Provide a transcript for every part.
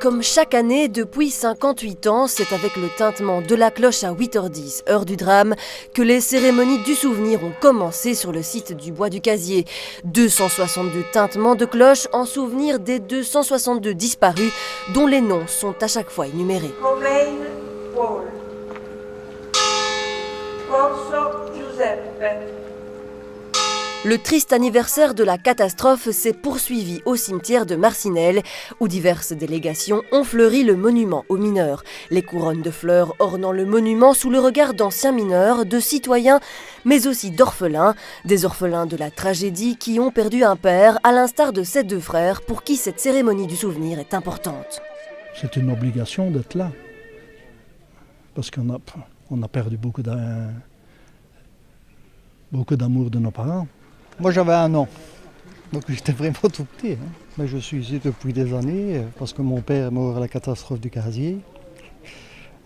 Comme chaque année, depuis 58 ans, c'est avec le tintement de la cloche à 8h10, heure du drame, que les cérémonies du souvenir ont commencé sur le site du Bois du Casier. 262 tintements de cloche en souvenir des 262 disparus, dont les noms sont à chaque fois énumérés. Romain Paul, Corso Giuseppe. Le triste anniversaire de la catastrophe s'est poursuivi au cimetière de Marcinelle, où diverses délégations ont fleuri le monument aux mineurs. Les couronnes de fleurs ornant le monument sous le regard d'anciens mineurs, de citoyens, mais aussi d'orphelins. Des orphelins de la tragédie qui ont perdu un père, à l'instar de ces deux frères, pour qui cette cérémonie du souvenir est importante. C'est une obligation d'être là, parce qu'on a perdu beaucoup d'amour de nos parents. Moi j'avais 1 an, donc j'étais vraiment tout petit. Mais je suis ici depuis des années parce que mon père est mort à la catastrophe du Casier.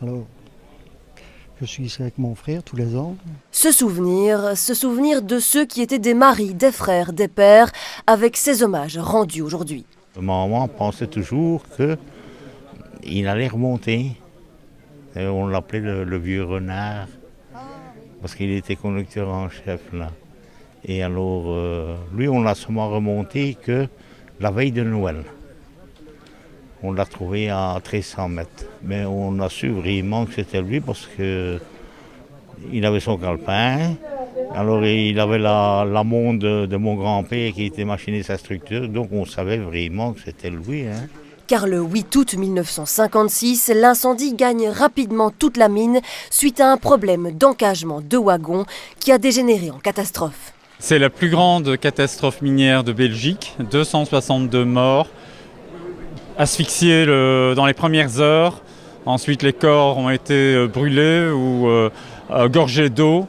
Alors je suis ici avec mon frère tous les ans. Ce souvenir de ceux qui étaient des maris, des frères, des pères, avec ces hommages rendus aujourd'hui. Maman pensait toujours qu'il allait remonter. Et on l'appelait le vieux renard, parce qu'il était conducteur en chef là. Et alors, lui, on l'a seulement remonté que la veille de Noël. On l'a trouvé à 1300 mètres. Mais on a su vraiment que c'était lui parce qu'il avait son calepin. Alors, il avait la montre de mon grand-père qui était machiniste à structure. Donc, on savait vraiment que c'était lui. Car le 8 août 1956, l'incendie gagne rapidement toute la mine suite à un problème d'encagement de wagons qui a dégénéré en catastrophe. C'est la plus grande catastrophe minière de Belgique, 262 morts, asphyxiés dans les premières heures. Ensuite, les corps ont été brûlés ou gorgés d'eau.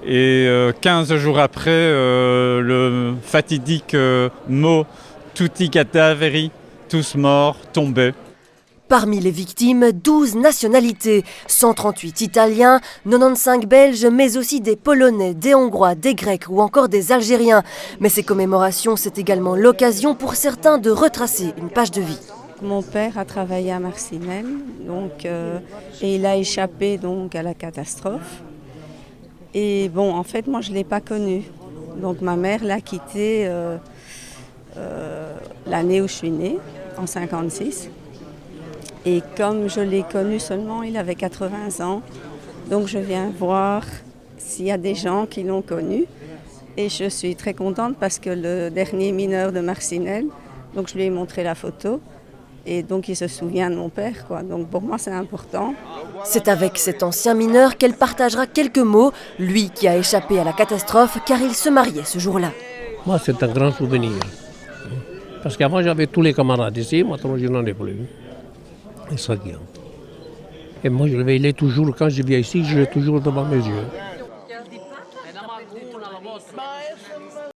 Et 15 jours après, le fatidique mot « tutti cadaveri », tous morts, tombés. Parmi les victimes, 12 nationalités, 138 Italiens, 95 Belges, mais aussi des Polonais, des Hongrois, des Grecs ou encore des Algériens. Mais ces commémorations, c'est également l'occasion pour certains de retracer une page de vie. Mon père a travaillé à Marcinelle, et il a échappé donc à la catastrophe. Et bon, en fait, moi, je ne l'ai pas connu. Donc ma mère l'a quitté l'année où je suis née, en 1956. Et comme je l'ai connu seulement, il avait 80 ans. Donc je viens voir s'il y a des gens qui l'ont connu. Et je suis très contente parce que le dernier mineur de Marcinelle, donc je lui ai montré la photo. Et donc il se souvient de mon père, quoi. Donc pour moi c'est important. C'est avec cet ancien mineur qu'elle partagera quelques mots, lui qui a échappé à la catastrophe car il se mariait ce jour-là. Moi c'est un grand souvenir. Parce qu'avant j'avais tous les camarades ici, maintenant je n'en ai plus. Et ça vient. Et moi, je l'ai toujours, quand je viens ici, je l'ai toujours devant mes yeux.